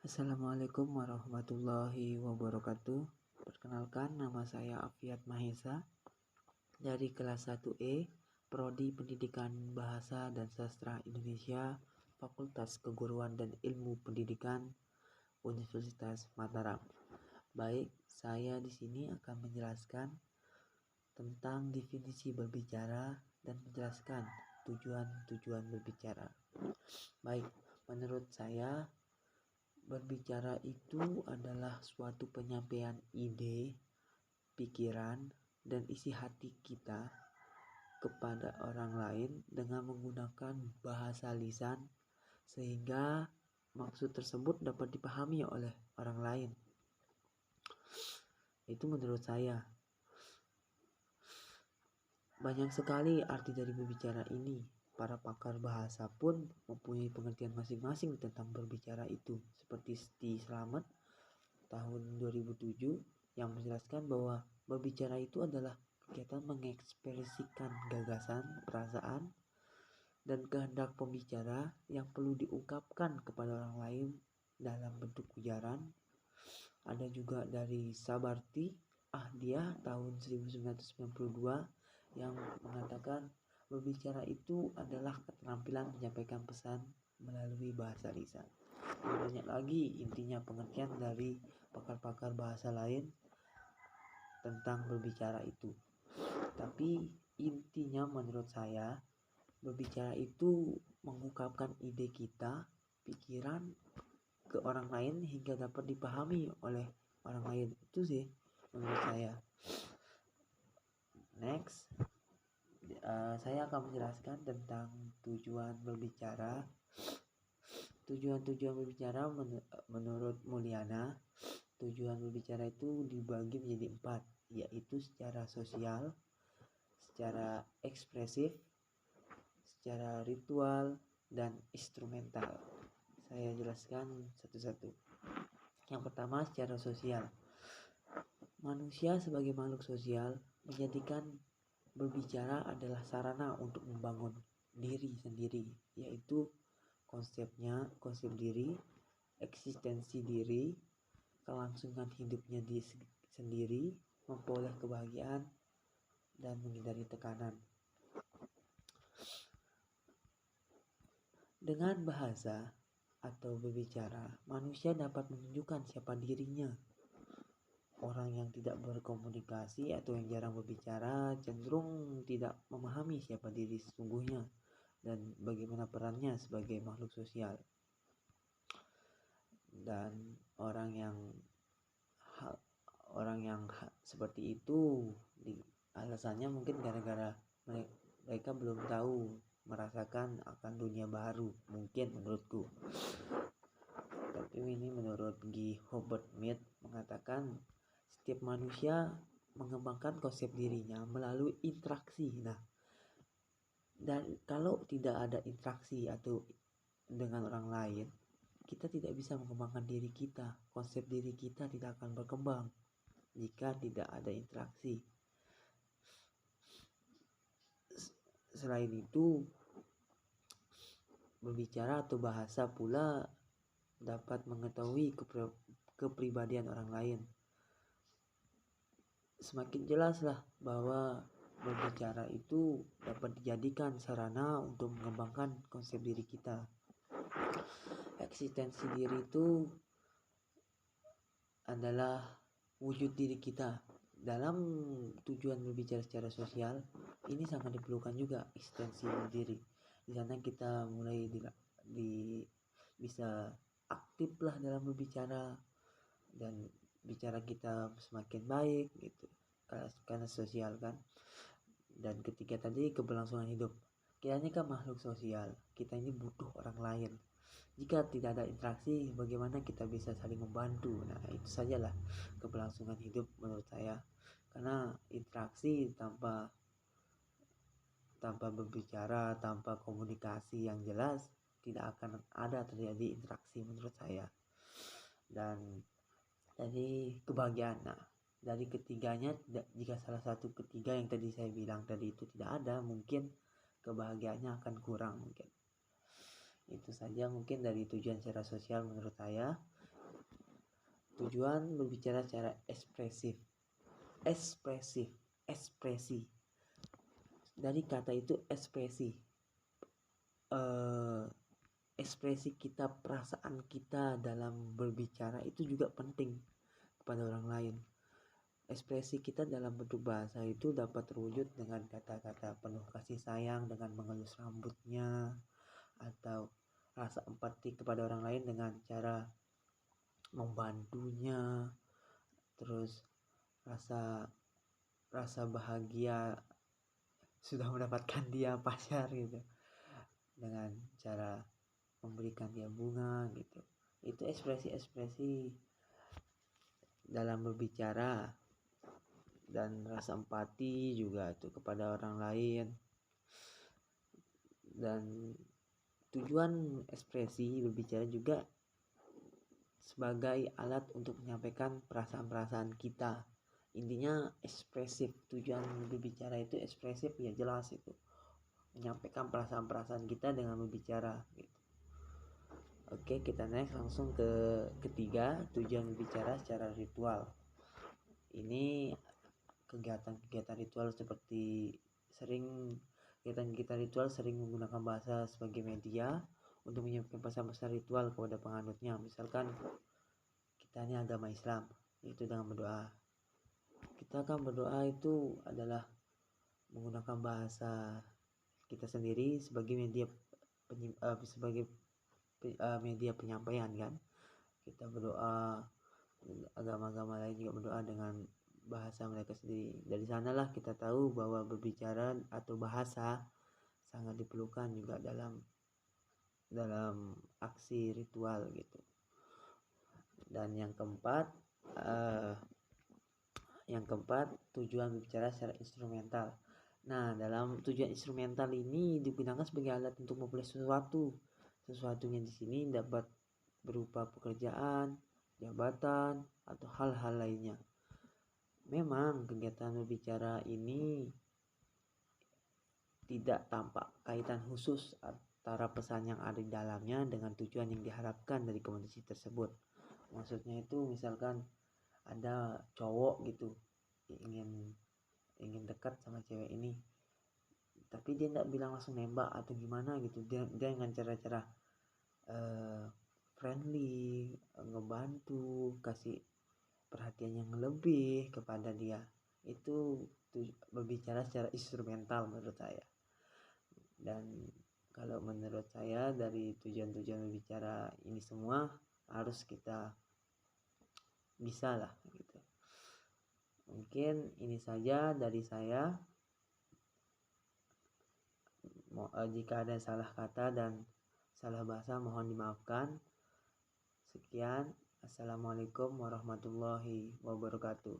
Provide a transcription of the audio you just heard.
Assalamualaikum warahmatullahi wabarakatuh. Perkenalkan, nama saya Afiat Mahesa dari kelas 1E, Prodi Pendidikan Bahasa dan Sastra Indonesia, Fakultas Keguruan dan Ilmu Pendidikan, Universitas Mataram. Baik, saya di sini akan menjelaskan tentang definisi berbicara dan menjelaskan tujuan-tujuan berbicara. Baik, menurut saya berbicara itu adalah suatu penyampaian ide, pikiran, dan isi hati kita kepada orang lain dengan menggunakan bahasa lisan sehingga maksud tersebut dapat dipahami oleh orang lain. Itu menurut saya. Banyak sekali arti dari berbicara ini. Para pakar bahasa pun mempunyai pengertian masing-masing tentang berbicara itu. Seperti Sti Slamet tahun 2007 yang menjelaskan bahwa berbicara itu adalah kegiatan mengekspresikan gagasan, perasaan, dan kehendak pembicara yang perlu diungkapkan kepada orang lain dalam bentuk ujaran. Ada juga dari Sabarti Ahdiah tahun 1992 yang mengatakan berbicara itu adalah keterampilan menyampaikan pesan melalui bahasa lisan. Banyak lagi intinya pengertian dari pakar-pakar bahasa lain tentang berbicara itu. Tapi intinya menurut saya berbicara itu mengungkapkan ide kita, pikiran ke orang lain hingga dapat dipahami oleh orang lain. Itu sih menurut saya. Next, saya akan menjelaskan tentang tujuan berbicara. Tujuan-tujuan berbicara menurut Mulyana, tujuan berbicara itu dibagi menjadi 4, yaitu secara sosial, secara ekspresif, secara ritual, dan instrumental. Saya jelaskan satu-satu. Yang pertama, secara sosial. Manusia sebagai makhluk sosial menjadikan berbicara adalah sarana untuk membangun diri sendiri, yaitu konsep diri, eksistensi diri, kelangsungan hidupnya sendiri, memperoleh kebahagiaan, dan menghindari tekanan. Dengan bahasa atau berbicara, manusia dapat menunjukkan siapa dirinya. Orang yang tidak berkomunikasi atau yang jarang berbicara cenderung tidak memahami siapa diri sesungguhnya dan bagaimana perannya sebagai makhluk sosial. Dan orang yang seperti itu alasannya mungkin gara-gara mereka belum tahu merasakan akan dunia baru, mungkin menurutku. Tapi ini menurut Guy Hobart Mead mengatakan setiap manusia mengembangkan konsep dirinya melalui interaksi. Nah, dan kalau tidak ada interaksi atau dengan orang lain, kita tidak bisa mengembangkan diri kita. Konsep diri kita tidak akan berkembang jika tidak ada interaksi. Selain itu, berbicara atau bahasa pula dapat mengetahui kepribadian orang lain. Semakin jelaslah bahwa berbicara itu dapat dijadikan sarana untuk mengembangkan konsep diri kita. Eksistensi diri itu adalah wujud diri kita. Dalam tujuan berbicara secara sosial, ini sangat diperlukan juga eksistensi diri. Di sana kita mulai bisa aktif lah dalam berbicara dan bicara kita semakin baik gitu, karena sosial kan. Dan ketiga tadi, keberlangsungan hidup. Kita ini kan makhluk sosial, kita ini butuh orang lain. Jika tidak ada interaksi, bagaimana kita bisa saling membantu? Nah, itu sajalah keberlangsungan hidup menurut saya. Karena interaksi tanpa berbicara, tanpa komunikasi yang jelas, tidak akan ada terjadi interaksi menurut saya. Dan dari kebahagiaan, nah dari ketiganya, jika salah satu ketiga yang tadi saya bilang tadi itu tidak ada, mungkin kebahagiaannya akan kurang mungkin. Itu saja mungkin dari tujuan secara sosial menurut saya. Tujuan berbicara secara ekspresif. Ekspresi. Dari kata itu ekspresi. Ekspresi kita, perasaan kita dalam berbicara itu juga penting kepada orang lain. Ekspresi kita dalam bentuk bahasa itu dapat terwujud dengan kata-kata penuh kasih sayang dengan mengelus rambutnya, atau rasa empati kepada orang lain dengan cara membantunya, terus rasa bahagia sudah mendapatkan dia pacar gitu, dengan cara memberikan dia bunga gitu. Itu ekspresi-ekspresi dalam berbicara, dan rasa empati juga itu kepada orang lain. Dan tujuan ekspresi berbicara juga sebagai alat untuk menyampaikan perasaan-perasaan kita. Intinya ekspresif. Tujuan berbicara itu ekspresif, ya jelas itu menyampaikan perasaan-perasaan kita dengan berbicara gitu. Oke, kita next langsung ke ketiga, tujuan berbicara secara ritual. Ini kegiatan-kegiatan ritual seperti kegiatan ritual sering menggunakan bahasa sebagai media untuk menyampaikan pesan-pesan ritual kepada penganutnya. Misalkan kita ini agama Islam, yaitu dengan berdoa. Kita akan berdoa itu adalah menggunakan bahasa kita sendiri sebagai media media penyampaian kan. Kita berdoa, agama-agama lain juga berdoa dengan bahasa mereka sendiri. Dari sanalah kita tahu bahwa berbicara atau bahasa sangat diperlukan juga dalam aksi ritual gitu. Dan yang keempat, tujuan berbicara secara instrumental. Nah, dalam tujuan instrumental ini digunakan sebagai alat untuk memulai sesuatu. Sesuatunya di sini dapat berupa pekerjaan, jabatan, atau hal-hal lainnya. Memang kegiatan berbicara ini tidak tampak kaitan khusus antara pesan yang ada di dalamnya dengan tujuan yang diharapkan dari komunikasi tersebut. Maksudnya itu misalkan ada cowok gitu ingin dekat sama cewek ini, tapi dia nggak bilang langsung nembak atau gimana gitu. Dia dengan cara-cara friendly, ngebantu, kasih perhatian yang lebih kepada dia. Itu berbicara secara instrumental menurut saya. Dan kalau menurut saya dari tujuan-tujuan berbicara ini semua harus kita bisa lah gitu. Mungkin ini saja dari saya. Jika ada salah kata dan salah bahasa mohon dimaafkan. Sekian, assalamualaikum warahmatullahi wabarakatuh.